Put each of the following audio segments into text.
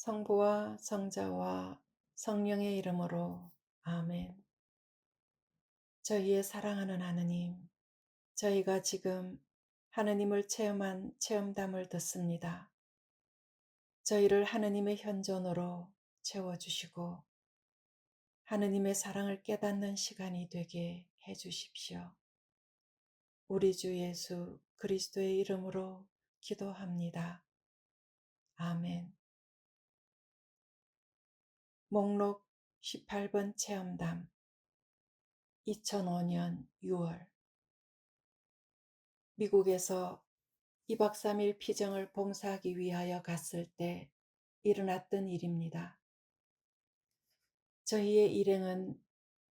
성부와 성자와 성령의 이름으로 아멘. 저희의 사랑하는 하느님, 저희가 지금 하느님을 체험한 체험담을 듣습니다. 저희를 하느님의 현존으로 채워주시고 하느님의 사랑을 깨닫는 시간이 되게 해주십시오. 우리 주 예수 그리스도의 이름으로 기도합니다. 아멘. 목록 18번 체험담 2005년 6월 미국에서 2박 3일 피정을 봉사하기 위하여 갔을 때 일어났던 일입니다. 저희의 일행은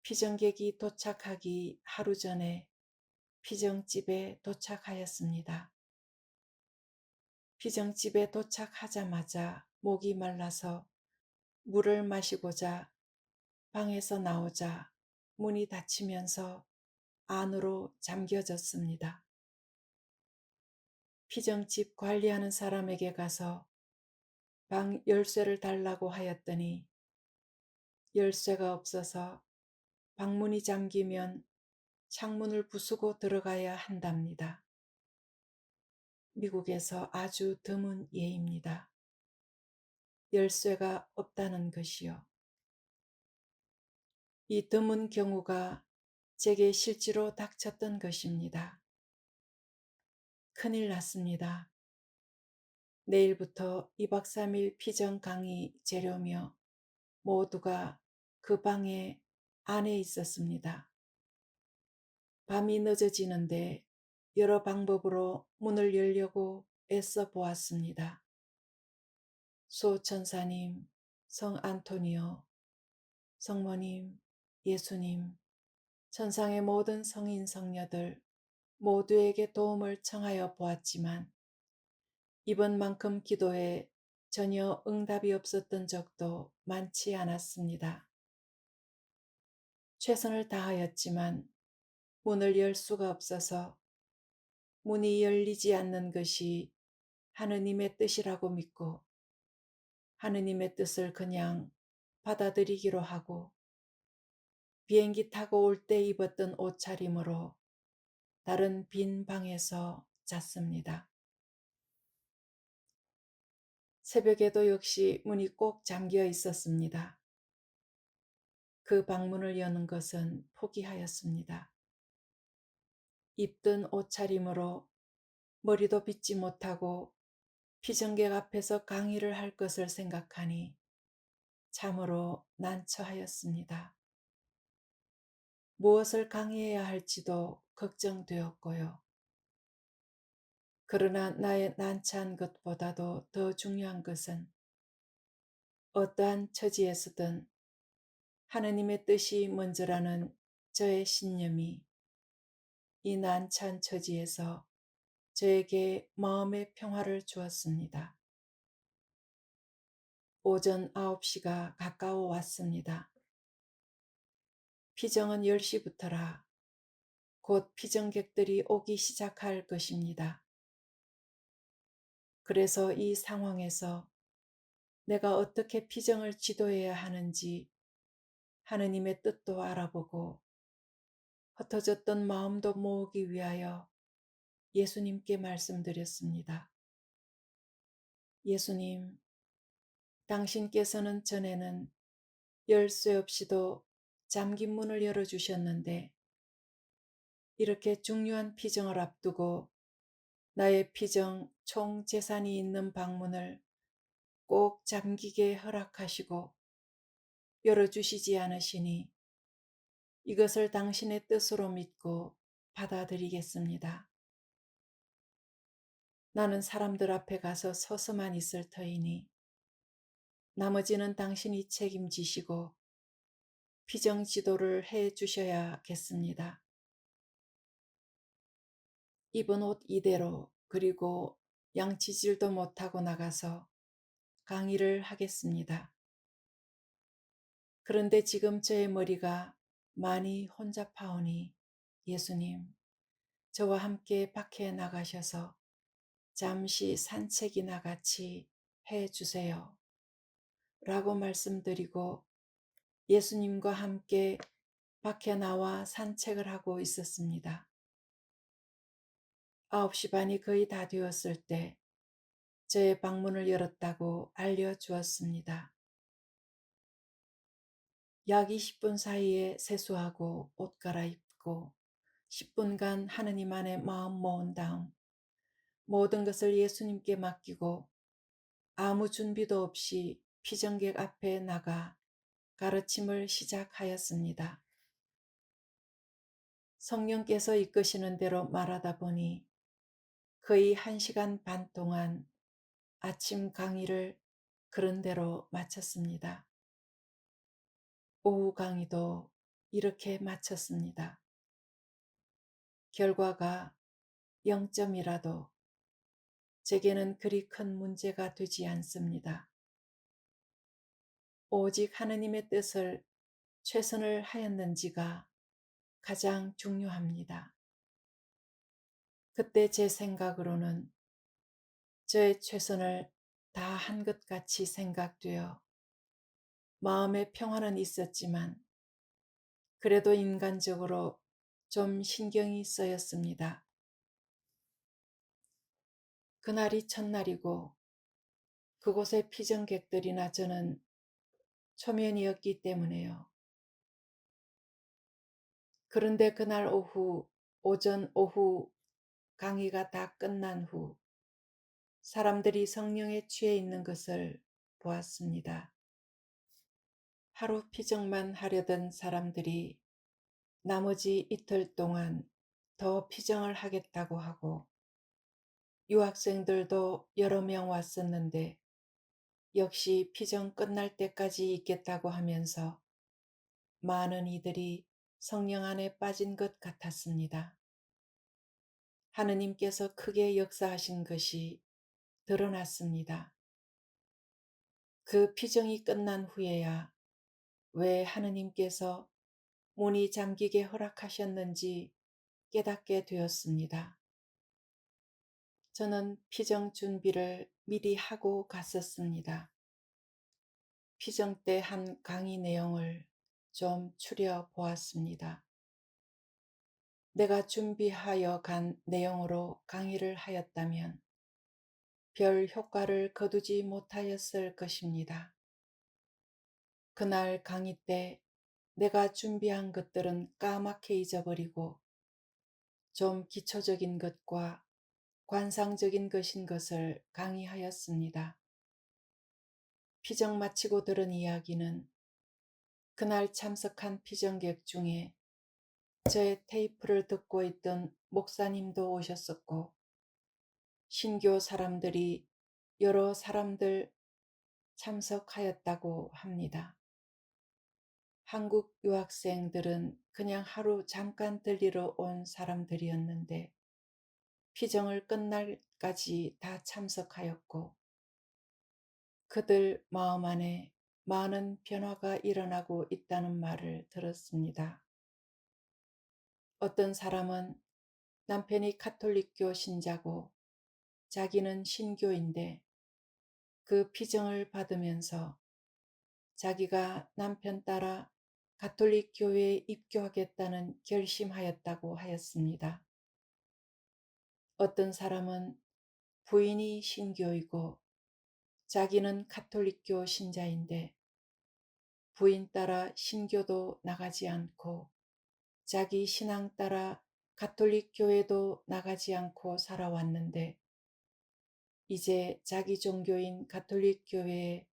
피정객이 도착하기 하루 전에 피정집에 도착하였습니다. 피정집에 도착하자마자 목이 말라서 물을 마시고자 방에서 나오자 문이 닫히면서 안으로 잠겨졌습니다. 피정집 관리하는 사람에게 가서 방 열쇠를 달라고 하였더니 열쇠가 없어서 방문이 잠기면 창문을 부수고 들어가야 한답니다. 미국에서 아주 드문 예입니다. 열쇠가 없다는 것이요. 이 드문 경우가 제게 실제로 닥쳤던 것입니다. 큰일 났습니다. 내일부터 2박 3일 피정 강의 재료며 모두가 그 방에 안에 있었습니다. 밤이 늦어지는데 여러 방법으로 문을 열려고 애써 보았습니다. 수호천사님, 성 안토니오, 성모님, 예수님, 천상의 모든 성인 성녀들 모두에게 도움을 청하여 보았지만 이번만큼 기도에 전혀 응답이 없었던 적도 많지 않았습니다. 최선을 다하였지만 문을 열 수가 없어서 문이 열리지 않는 것이 하느님의 뜻이라고 믿고 하느님의 뜻을 그냥 받아들이기로 하고 비행기 타고 올 때 입었던 옷차림으로 다른 빈 방에서 잤습니다. 새벽에도 역시 문이 꼭 잠겨 있었습니다. 그 방문을 여는 것은 포기하였습니다. 입던 옷차림으로 머리도 빗지 못하고 피정객 앞에서 강의를 할 것을 생각하니 참으로 난처하였습니다. 무엇을 강의해야 할지도 걱정되었고요. 그러나 나의 난처한 것보다도 더 중요한 것은 어떠한 처지에서든 하느님의 뜻이 먼저라는 저의 신념이 이 난처한 처지에서 저에게 마음의 평화를 주었습니다. 오전 9시가 가까워 왔습니다. 피정은 10시부터라 곧 피정객들이 오기 시작할 것입니다. 그래서 이 상황에서 내가 어떻게 피정을 지도해야 하는지 하느님의 뜻도 알아보고 흩어졌던 마음도 모으기 위하여 예수님께 말씀드렸습니다. 예수님, 당신께서는 전에는 열쇠 없이도 잠긴 문을 열어주셨는데 이렇게 중요한 피정을 앞두고 나의 피정 총 재산이 있는 방문을 꼭 잠기게 허락하시고 열어주시지 않으시니 이것을 당신의 뜻으로 믿고 받아들이겠습니다. 나는 사람들 앞에 가서 서서만 있을 터이니 나머지는 당신이 책임지시고 피정 지도를 해 주셔야겠습니다. 입은 옷 이대로 그리고 양치질도 못하고 나가서 강의를 하겠습니다. 그런데 지금 저의 머리가 많이 혼잡하오니 예수님, 저와 함께 밖에 나가셔서 잠시 산책이나 같이 해 주세요. 라고 말씀드리고 예수님과 함께 밖에 나와 산책을 하고 있었습니다. 9시 반이 거의 다 되었을 때 저의 방문을 열었다고 알려주었습니다. 약 20분 사이에 세수하고 옷 갈아입고 10분간 하느님 안에 마음 모은 다음 모든 것을 예수님께 맡기고 아무 준비도 없이 피정객 앞에 나가 가르침을 시작하였습니다. 성령께서 이끄시는 대로 말하다 보니 거의 1시간 반 동안 아침 강의를 그런 대로 마쳤습니다. 오후 강의도 이렇게 마쳤습니다. 결과가 0점이라도 제게는 그리 큰 문제가 되지 않습니다. 오직 하느님의 뜻을 최선을 하였는지가 가장 중요합니다. 그때 제 생각으로는 저의 최선을 다한 것 같이 생각되어 마음의 평화는 있었지만 그래도 인간적으로 좀 신경이 쓰였습니다. 그날이 첫날이고 그곳의 피정객들이나 저는 초면이었기 때문에요. 그런데 그날 오전, 오후 강의가 다 끝난 후 사람들이 성령에 취해 있는 것을 보았습니다. 하루 피정만 하려던 사람들이 나머지 이틀 동안 더 피정을 하겠다고 하고 유학생들도 여러 명 왔었는데 역시 피정 끝날 때까지 있겠다고 하면서 많은 이들이 성령 안에 빠진 것 같았습니다. 하느님께서 크게 역사하신 것이 드러났습니다. 그 피정이 끝난 후에야 왜 하느님께서 문이 잠기게 허락하셨는지 깨닫게 되었습니다. 저는 피정 준비를 미리 하고 갔었습니다. 피정 때 한 강의 내용을 좀 추려 보았습니다. 내가 준비하여 간 내용으로 강의를 하였다면 별 효과를 거두지 못하였을 것입니다. 그날 강의 때 내가 준비한 것들은 까맣게 잊어버리고 좀 기초적인 것과 관상적인 것인 것을 강의하였습니다. 피정 마치고 들은 이야기는 그날 참석한 피정객 중에 저의 테이프를 듣고 있던 목사님도 오셨었고 신교 사람들이 여러 사람들 참석하였다고 합니다. 한국 유학생들은 그냥 하루 잠깐 들리러 온 사람들이었는데 피정을 끝날까지 다 참석하였고 그들 마음 안에 많은 변화가 일어나고 있다는 말을 들었습니다. 어떤 사람은 남편이 가톨릭교 신자고 자기는 신교인데 그 피정을 받으면서 자기가 남편 따라 가톨릭 교회에 입교하겠다는 결심하였다고 하였습니다. 어떤 사람은 부인이 신교이고 자기는 가톨릭교 신자인데 부인 따라 신교도 나가지 않고 자기 신앙 따라 가톨릭 교회도 나가지 않고 살아왔는데 이제 자기 종교인 가톨릭 교회에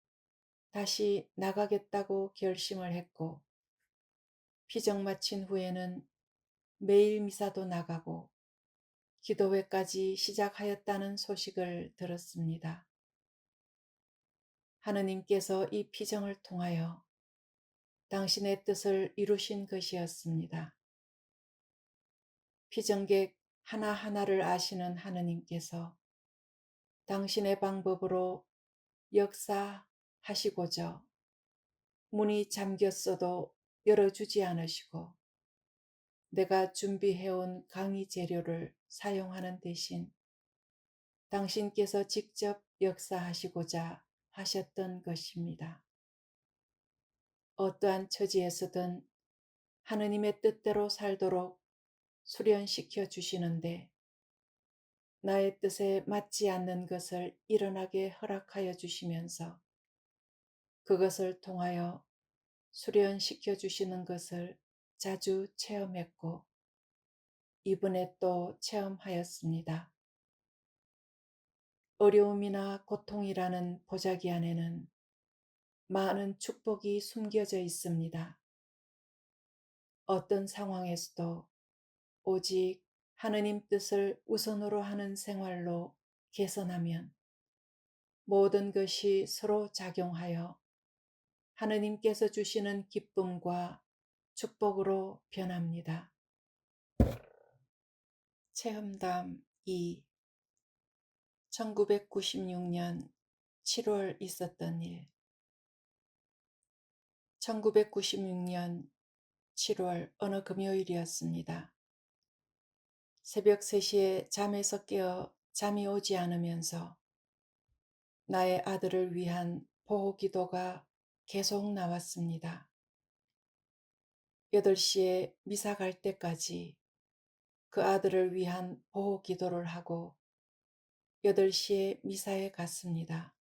다시 나가겠다고 결심을 했고 피정 마친 후에는 매일 미사도 나가고 기도회까지 시작하였다는 소식을 들었습니다. 하느님께서 이 피정을 통하여 당신의 뜻을 이루신 것이었습니다. 피정객 하나하나를 아시는 하느님께서 당신의 방법으로 역사하시고자 문이 잠겼어도 열어주지 않으시고 내가 준비해온 강의 재료를 사용하는 대신 당신께서 직접 역사하시고자 하셨던 것입니다. 어떠한 처지에서든 하느님의 뜻대로 살도록 수련시켜 주시는데 나의 뜻에 맞지 않는 것을 일어나게 허락하여 주시면서 그것을 통하여 수련시켜 주시는 것을 자주 체험했고 이번에 또 체험하였습니다. 어려움이나 고통이라는 보자기 안에는 많은 축복이 숨겨져 있습니다. 어떤 상황에서도 오직 하느님 뜻을 우선으로 하는 생활로 개선하면 모든 것이 서로 작용하여 하느님께서 주시는 기쁨과 축복으로 변합니다. 체험담 2 1996년 7월 있었던 일 1996년 7월 어느 금요일이었습니다. 새벽 3시에 잠에서 깨어 잠이 오지 않으면서 나의 아들을 위한 보호 기도가 계속 나왔습니다. 8시에 미사 갈 때까지 그 아들을 위한 보호 기도를 하고 8시에 미사에 갔습니다.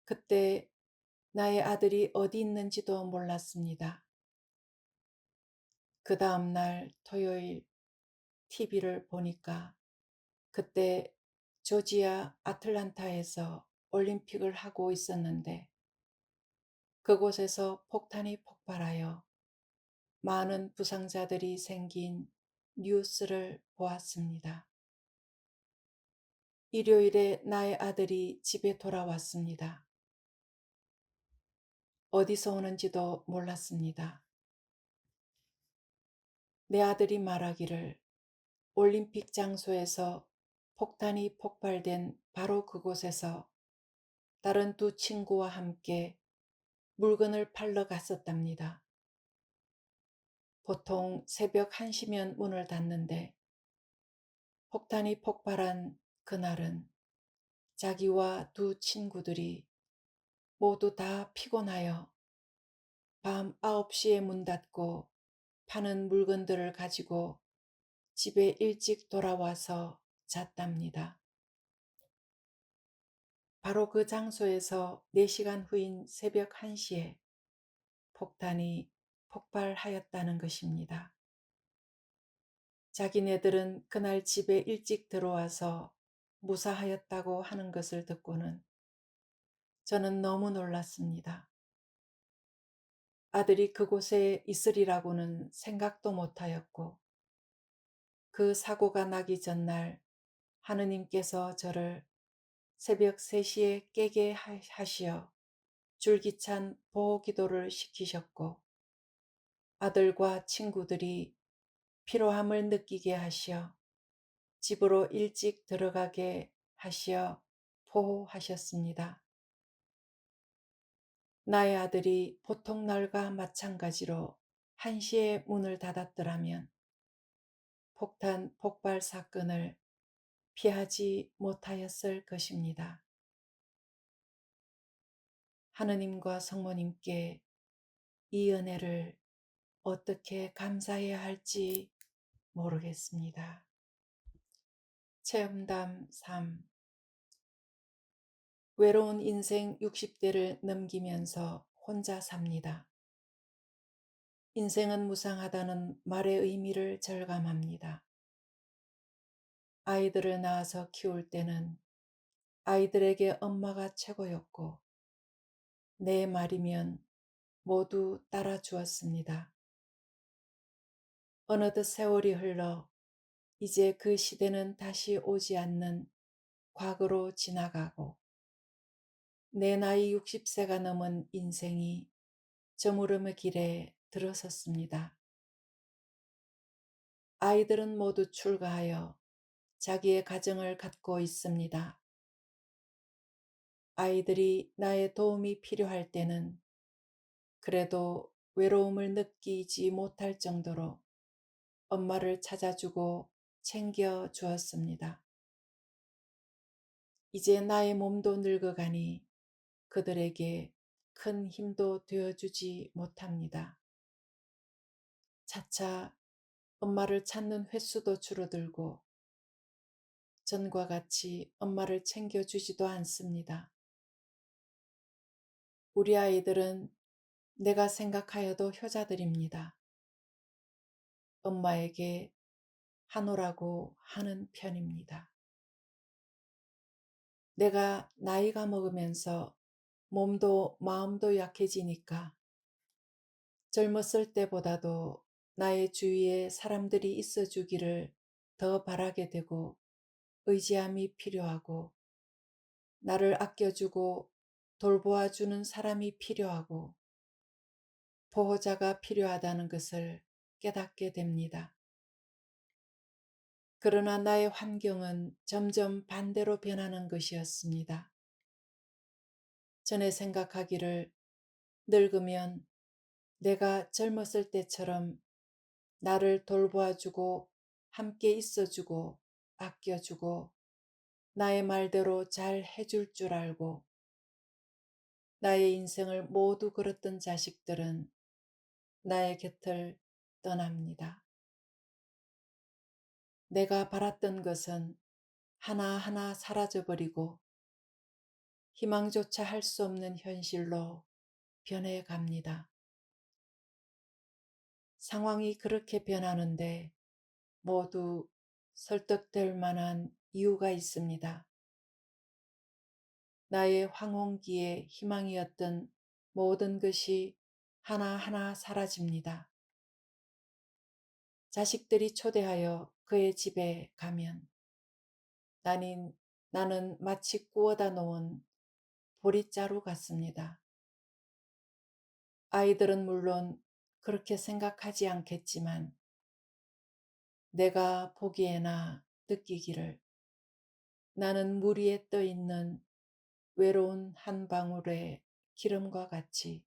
그때 나의 아들이 어디 있는지도 몰랐습니다. 그 다음 날 토요일 TV를 보니까 그때 조지아 아틀란타에서 올림픽을 하고 있었는데 그곳에서 폭탄이 폭발하여 많은 부상자들이 생긴 뉴스를 보았습니다. 일요일에 나의 아들이 집에 돌아왔습니다. 어디서 오는지도 몰랐습니다. 내 아들이 말하기를 올림픽 장소에서 폭탄이 폭발된 바로 그곳에서 다른 두 친구와 함께 물건을 팔러 갔었답니다. 보통 새벽 1시면 문을 닫는데 폭탄이 폭발한 그날은 자기와 두 친구들이 모두 다 피곤하여 밤 9시에 문 닫고 파는 물건들을 가지고 집에 일찍 돌아와서 잤답니다. 바로 그 장소에서 4시간 후인 새벽 1시에 폭탄이 폭발하였다는 것입니다. 자기네들은 그날 집에 일찍 들어와서 무사하였다고 하는 것을 듣고는 저는 너무 놀랐습니다. 아들이 그곳에 있으리라고는 생각도 못하였고 그 사고가 나기 전날 하느님께서 저를 새벽 3시에 깨게 하시어 줄기찬 보호기도를 시키셨고 아들과 친구들이 피로함을 느끼게 하시어 집으로 일찍 들어가게 하시어 보호하셨습니다. 나의 아들이 보통 날과 마찬가지로 1시에 문을 닫았더라면 폭탄 폭발 사건을 피하지 못하였을 것입니다. 하느님과 성모님께 이 은혜를 어떻게 감사해야 할지 모르겠습니다. 체험담 3 외로운 인생 60대를 넘기면서 혼자 삽니다. 인생은 무상하다는 말의 의미를 절감합니다. 아이들을 낳아서 키울 때는 아이들에게 엄마가 최고였고 내 말이면 모두 따라주었습니다. 어느덧 세월이 흘러 이제 그 시대는 다시 오지 않는 과거로 지나가고 내 나이 60세가 넘은 인생이 저물음의 길에 들어섰습니다. 아이들은 모두 출가하여 자기의 가정을 갖고 있습니다. 아이들이 나의 도움이 필요할 때는 그래도 외로움을 느끼지 못할 정도로 엄마를 찾아주고 챙겨주었습니다. 이제 나의 몸도 늙어가니 그들에게 큰 힘도 되어주지 못합니다. 차차 엄마를 찾는 횟수도 줄어들고 전과 같이 엄마를 챙겨주지도 않습니다. 우리 아이들은 내가 생각하여도 효자들입니다. 엄마에게 하노라고 하는 편입니다. 내가 나이가 먹으면서 몸도 마음도 약해지니까 젊었을 때보다도 나의 주위에 사람들이 있어 주기를 더 바라게 되고 의지함이 필요하고 나를 아껴주고 돌보아 주는 사람이 필요하고 보호자가 필요하다는 것을 깨닫게 됩니다. 그러나 나의 환경은 점점 반대로 변하는 것이었습니다. 전에 생각하기를 늙으면 내가 젊었을 때처럼 나를 돌보아주고 함께 있어주고 아껴주고 나의 말대로 잘 해줄 줄 알고 나의 인생을 모두 걸었던 자식들은 나의 곁을 떠납니다. 내가 바랐던 것은 하나하나 사라져버리고 희망조차 할 수 없는 현실로 변해갑니다. 상황이 그렇게 변하는데 모두 설득될 만한 이유가 있습니다. 나의 황혼기의 희망이었던 모든 것이 하나하나 사라집니다. 자식들이 초대하여 그의 집에 가면 나는 마치 구워다 놓은 보릿자루 같습니다. 아이들은 물론 그렇게 생각하지 않겠지만 내가 보기에나 느끼기를 나는 물 위에 떠 있는 외로운 한 방울의 기름과 같이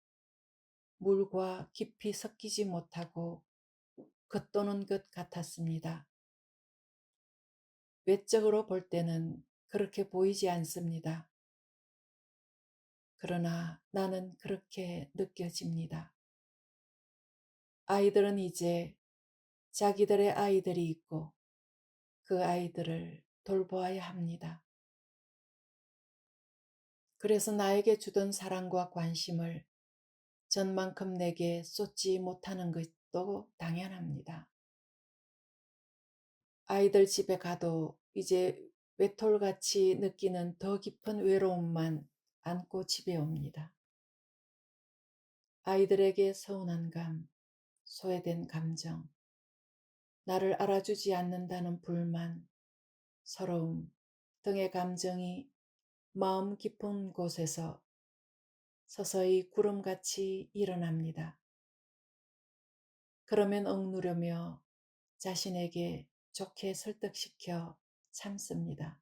물과 깊이 섞이지 못하고 겉도는 것 같았습니다. 외적으로 볼 때는 그렇게 보이지 않습니다. 그러나 나는 그렇게 느껴집니다. 아이들은 이제 자기들의 아이들이 있고 그 아이들을 돌보아야 합니다. 그래서 나에게 주던 사랑과 관심을 전만큼 내게 쏟지 못하는 것도 당연합니다. 아이들 집에 가도 이제 외톨같이 느끼는 더 깊은 외로움만 안고 집에 옵니다. 아이들에게 서운한 감, 소외된 감정, 나를 알아주지 않는다는 불만, 서러움 등의 감정이 마음 깊은 곳에서 서서히 구름같이 일어납니다. 그러면 억누르며 자신에게 좋게 설득시켜 참습니다.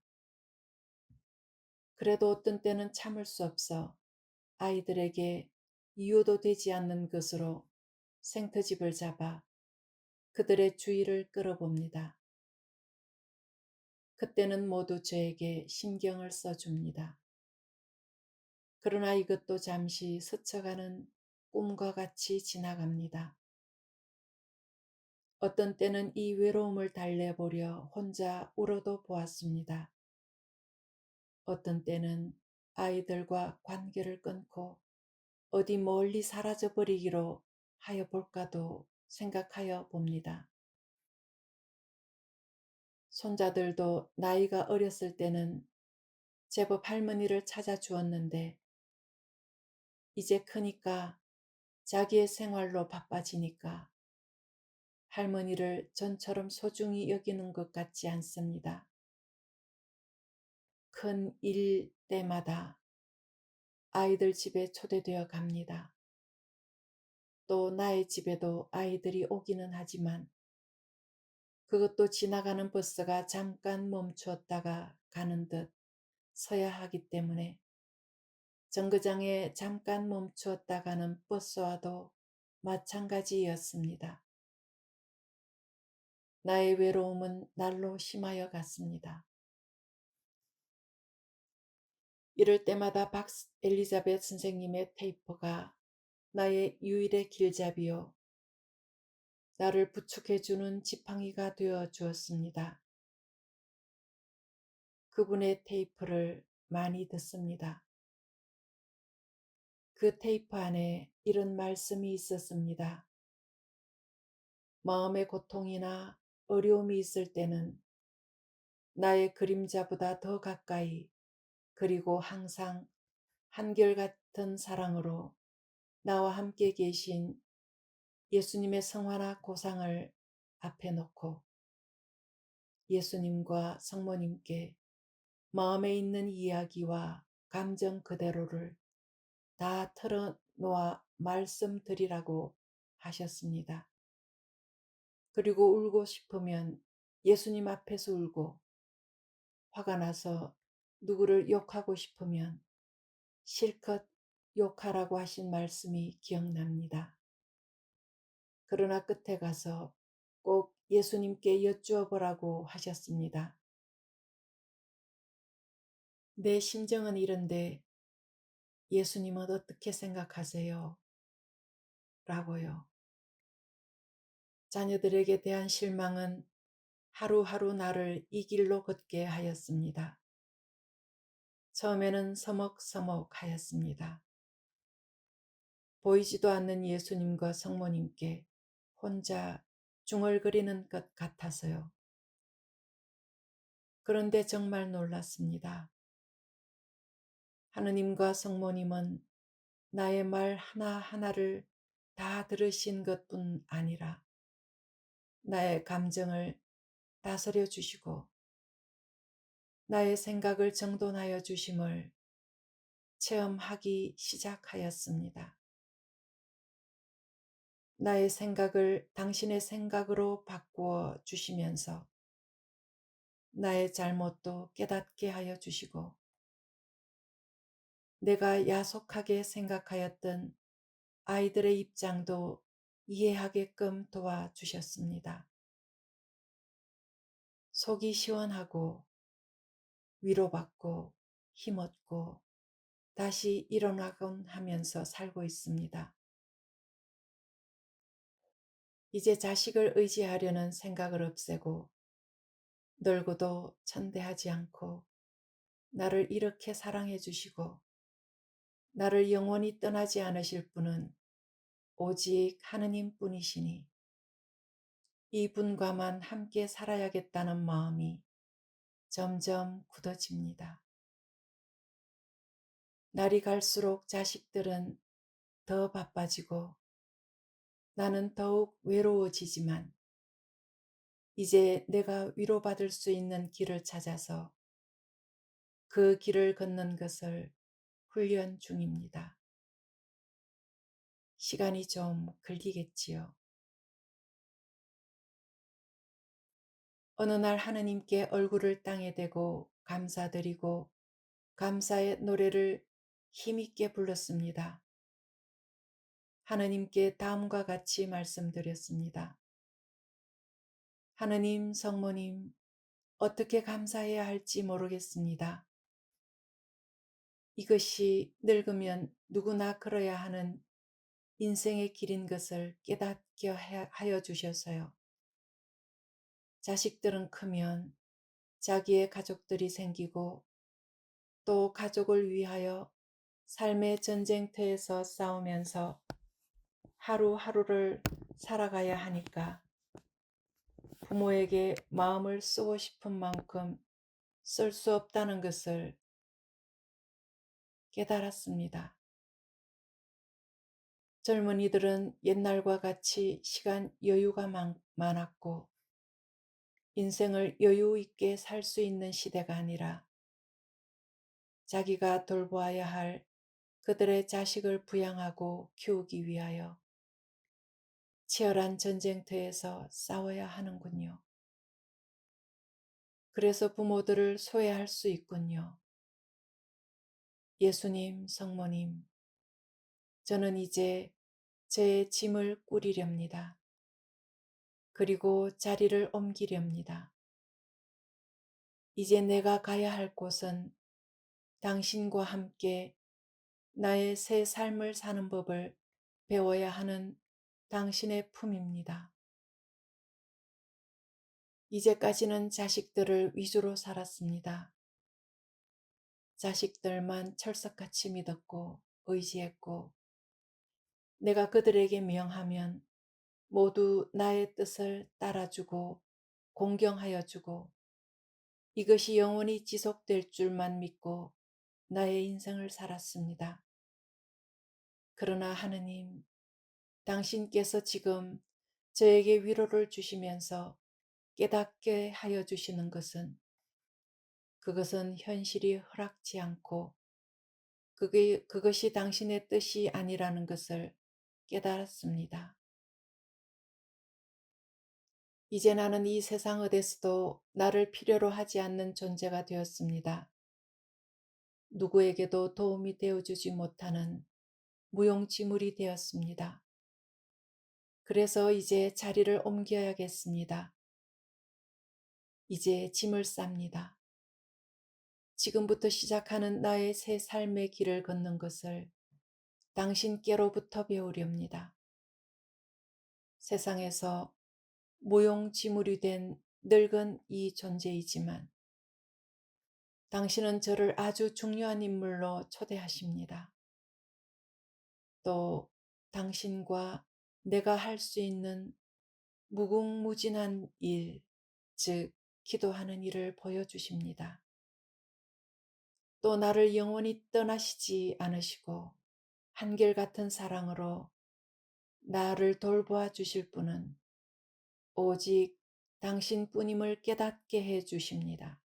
그래도 어떤 때는 참을 수 없어 아이들에게 이유도 되지 않는 것으로 생터집을 잡아 그들의 주의를 끌어봅니다. 그때는 모두 저에게 신경을 써줍니다. 그러나 이것도 잠시 스쳐가는 꿈과 같이 지나갑니다. 어떤 때는 이 외로움을 달래보려 혼자 울어도 보았습니다. 어떤 때는 아이들과 관계를 끊고 어디 멀리 사라져 버리기로 하여 볼까도 생각하여 봅니다. 손자들도 나이가 어렸을 때는 제법 할머니를 찾아주었는데 이제 크니까 자기의 생활로 바빠지니까 할머니를 전처럼 소중히 여기는 것 같지 않습니다. 큰 일 때마다 아이들 집에 초대되어 갑니다. 또 나의 집에도 아이들이 오기는 하지만 그것도 지나가는 버스가 잠깐 멈추었다가 가는 듯 서야 하기 때문에 정거장에 잠깐 멈추었다 가는 버스와도 마찬가지였습니다. 나의 외로움은 날로 심하여 갔습니다. 이럴 때마다 박스 엘리자벳 선생님의 테이프가 나의 유일의 길잡이요, 나를 부축해주는 지팡이가 되어 주었습니다. 그분의 테이프를 많이 듣습니다. 그 테이프 안에 이런 말씀이 있었습니다. 마음의 고통이나 어려움이 있을 때는 나의 그림자보다 더 가까이, 그리고 항상 한결같은 사랑으로 나와 함께 계신 예수님의 성화나 고상을 앞에 놓고 예수님과 성모님께 마음에 있는 이야기와 감정 그대로를 다 털어놓아 말씀드리라고 하셨습니다. 그리고 울고 싶으면 예수님 앞에서 울고, 화가 나서 누구를 욕하고 싶으면 실컷 욕하라고 하신 말씀이 기억납니다. 그러나 끝에 가서 꼭 예수님께 여쭈어 보라고 하셨습니다. 내 심정은 이런데 예수님은 어떻게 생각하세요? 라고요. 자녀들에게 대한 실망은 하루하루 나를 이 길로 걷게 하였습니다. 처음에는 서먹서먹하였습니다. 보이지도 않는 예수님과 성모님께 혼자 중얼거리는 것 같아서요. 그런데 정말 놀랐습니다. 하느님과 성모님은 나의 말 하나하나를 다 들으신 것뿐 아니라 나의 감정을 다스려 주시고 나의 생각을 정돈하여 주심을 체험하기 시작하였습니다. 나의 생각을 당신의 생각으로 바꾸어 주시면서 나의 잘못도 깨닫게 하여 주시고 내가 야속하게 생각하였던 아이들의 입장도 이해하게끔 도와주셨습니다. 속이 시원하고 위로받고 힘없고 다시 일어나곤 하면서 살고 있습니다. 이제 자식을 의지하려는 생각을 없애고 늙어도 천대하지 않고 나를 이렇게 사랑해 주시고 나를 영원히 떠나지 않으실 분은 오직 하느님 뿐이시니 이분과만 함께 살아야겠다는 마음이 점점 굳어집니다. 날이 갈수록 자식들은 더 바빠지고 나는 더욱 외로워지지만 이제 내가 위로받을 수 있는 길을 찾아서 그 길을 걷는 것을 훈련 중입니다. 시간이 좀 걸리겠지요. 어느 날 하느님께 얼굴을 땅에 대고 감사드리고 감사의 노래를 힘있게 불렀습니다. 하느님께 다음과 같이 말씀드렸습니다. 하느님, 성모님, 어떻게 감사해야 할지 모르겠습니다. 이것이 늙으면 누구나 걸어야 하는 인생의 길인 것을 깨닫게 하여 주셔서요. 자식들은 크면 자기의 가족들이 생기고 또 가족을 위하여 삶의 전쟁터에서 싸우면서 하루하루를 살아가야 하니까 부모에게 마음을 쓰고 싶은 만큼 쓸 수 없다는 것을 깨달았습니다. 젊은이들은 옛날과 같이 시간 여유가 많았고 인생을 여유 있게 살 수 있는 시대가 아니라 자기가 돌보아야 할 그들의 자식을 부양하고 키우기 위하여 치열한 전쟁터에서 싸워야 하는군요. 그래서 부모들을 소외할 수 있군요. 예수님, 성모님, 저는 이제 제 짐을 꾸리렵니다. 그리고 자리를 옮기렵니다. 이제 내가 가야 할 곳은 당신과 함께 나의 새 삶을 사는 법을 배워야 하는 당신의 품입니다. 이제까지는 자식들을 위주로 살았습니다. 자식들만 철석같이 믿었고 의지했고, 내가 그들에게 명하면 모두 나의 뜻을 따라주고 공경하여 주고, 이것이 영원히 지속될 줄만 믿고 나의 인생을 살았습니다. 그러나 하느님, 당신께서 지금 저에게 위로를 주시면서 깨닫게 하여 주시는 것은, 그것은 현실이 허락지 않고 그것이 당신의 뜻이 아니라는 것을 깨달았습니다. 이제 나는 이 세상 어디서도 나를 필요로 하지 않는 존재가 되었습니다. 누구에게도 도움이 되어주지 못하는 무용지물이 되었습니다. 그래서 이제 자리를 옮겨야겠습니다. 이제 짐을 쌉니다. 지금부터 시작하는 나의 새 삶의 길을 걷는 것을 당신께로부터 배우렵니다. 세상에서 무용지물이 된 늙은 이 존재이지만 당신은 저를 아주 중요한 인물로 초대하십니다. 또 당신과 내가 할 수 있는 무궁무진한 일, 즉 기도하는 일을 보여주십니다. 또 나를 영원히 떠나시지 않으시고 한결같은 사랑으로 나를 돌보아 주실 분은 오직 당신뿐임을 깨닫게 해 주십니다.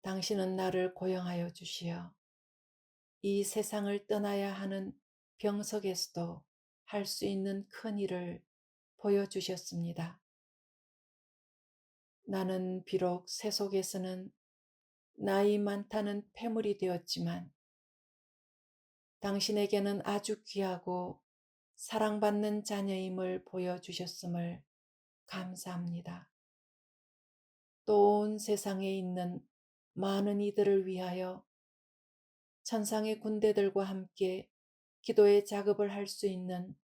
당신은 나를 고용하여 주시어 이 세상을 떠나야 하는 병석에서도 할 수 있는 큰 일을 보여주셨습니다. 나는 비록 세속에서는 나이 많다는 패물이 되었지만 당신에게는 아주 귀하고 사랑받는 자녀임을 보여주셨음을 감사합니다. 또 온 세상에 있는 많은 이들을 위하여 천상의 군대들과 함께 기도의 작업을 할 수 있는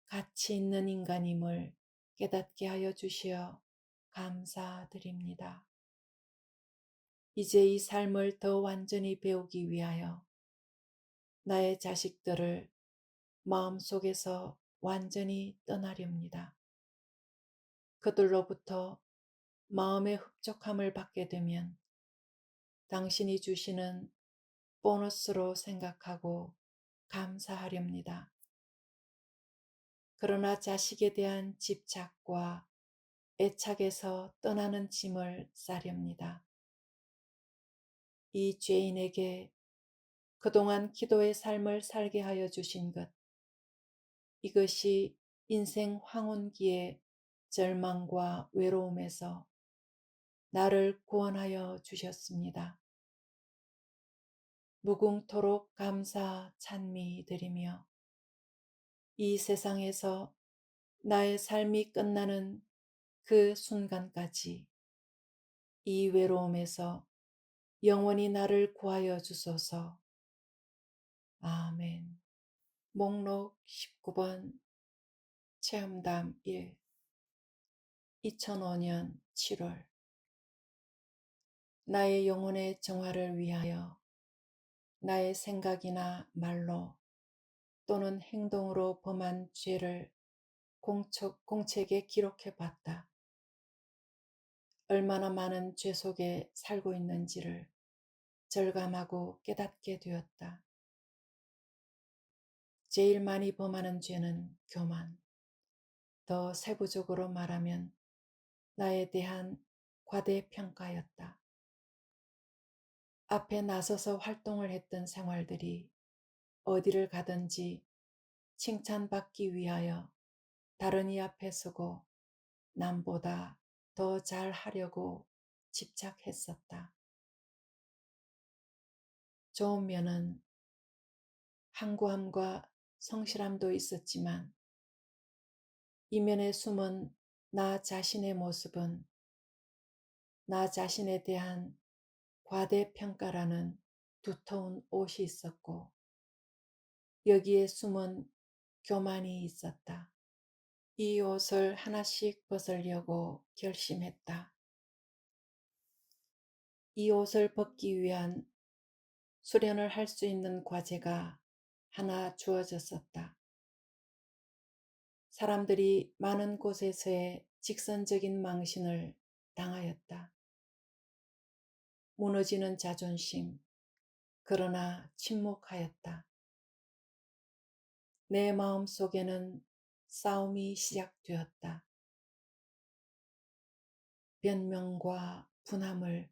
가치 있는 인간임을 깨닫게 하여 주시어 감사드립니다. 이제 이 삶을 더 완전히 배우기 위하여 나의 자식들을 마음속에서 완전히 떠나렵니다. 그들로부터 마음의 흡족함을 받게 되면 당신이 주시는 보너스로 생각하고 감사하렵니다. 그러나 자식에 대한 집착과 애착에서 떠나는 짐을 싸렵니다. 이 죄인에게 그동안 기도의 삶을 살게 하여 주신 것, 이것이 인생 황혼기의 절망과 외로움에서 나를 구원하여 주셨습니다. 무궁토록 감사 찬미 드리며 이 세상에서 나의 삶이 끝나는 그 순간까지 이 외로움에서 영원히 나를 구하여 주소서. 아멘. 목록 19번 체험담 1 2005년 7월 나의 영혼의 정화를 위하여 나의 생각이나 말로 또는 행동으로 범한 죄를 공책에 기록해 봤다. 얼마나 많은 죄 속에 살고 있는지를 절감하고 깨닫게 되었다. 제일 많이 범하는 죄는 교만, 더 세부적으로 말하면 나에 대한 과대평가였다. 앞에 나서서 활동을 했던 생활들이 어디를 가든지 칭찬받기 위하여 다른 이 앞에 서고 남보다 더 잘하려고 집착했었다. 좋은 면은 항구함과 성실함도 있었지만 이면에 숨은 나 자신의 모습은 나 자신에 대한 과대평가라는 두터운 옷이 있었고 여기에 숨은 교만이 있었다. 이 옷을 하나씩 벗으려고 결심했다. 이 옷을 벗기 위한 수련을 할 수 있는 과제가 하나 주어졌었다. 사람들이 많은 곳에서의 직선적인 망신을 당하였다. 무너지는 자존심, 그러나 침묵하였다. 내 마음 속에는 싸움이 시작되었다. 변명과 분함을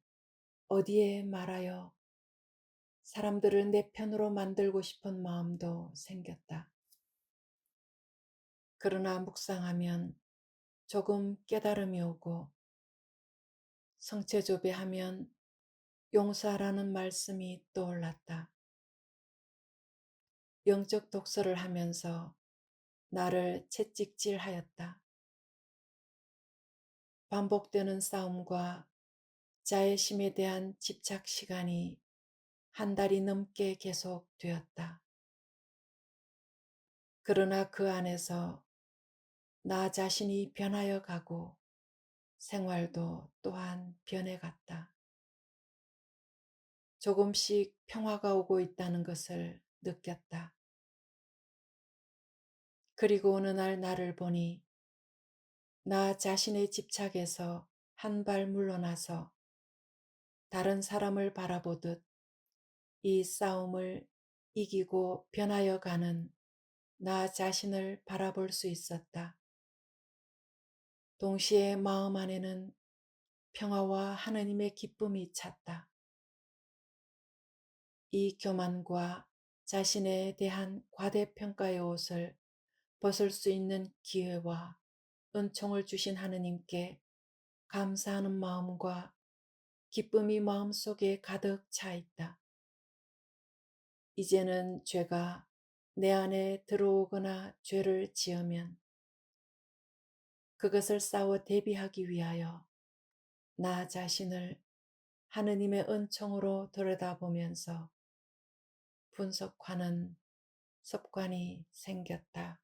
어디에 말하여 사람들을 내 편으로 만들고 싶은 마음도 생겼다. 그러나 묵상하면 조금 깨달음이 오고 성체조배하면 용서하라는 말씀이 떠올랐다. 영적 독서를 하면서 나를 채찍질하였다. 반복되는 싸움과 자애심에 대한 집착 시간이 한 달이 넘게 계속되었다. 그러나 그 안에서 나 자신이 변하여 가고 생활도 또한 변해갔다. 조금씩 평화가 오고 있다는 것을 느꼈다. 그리고 어느 날 나를 보니 나 자신의 집착에서 한 발 물러나서 다른 사람을 바라보듯 이 싸움을 이기고 변하여 가는 나 자신을 바라볼 수 있었다. 동시에 마음 안에는 평화와 하느님의 기쁨이 찼다. 이 교만과 자신에 대한 과대평가의 옷을 벗을 수 있는 기회와 은총을 주신 하느님께 감사하는 마음과 기쁨이 마음속에 가득 차 있다. 이제는 죄가 내 안에 들어오거나 죄를 지으면 그것을 싸워 대비하기 위하여 나 자신을 하느님의 은총으로 들여다보면서 분석하는 습관이 생겼다.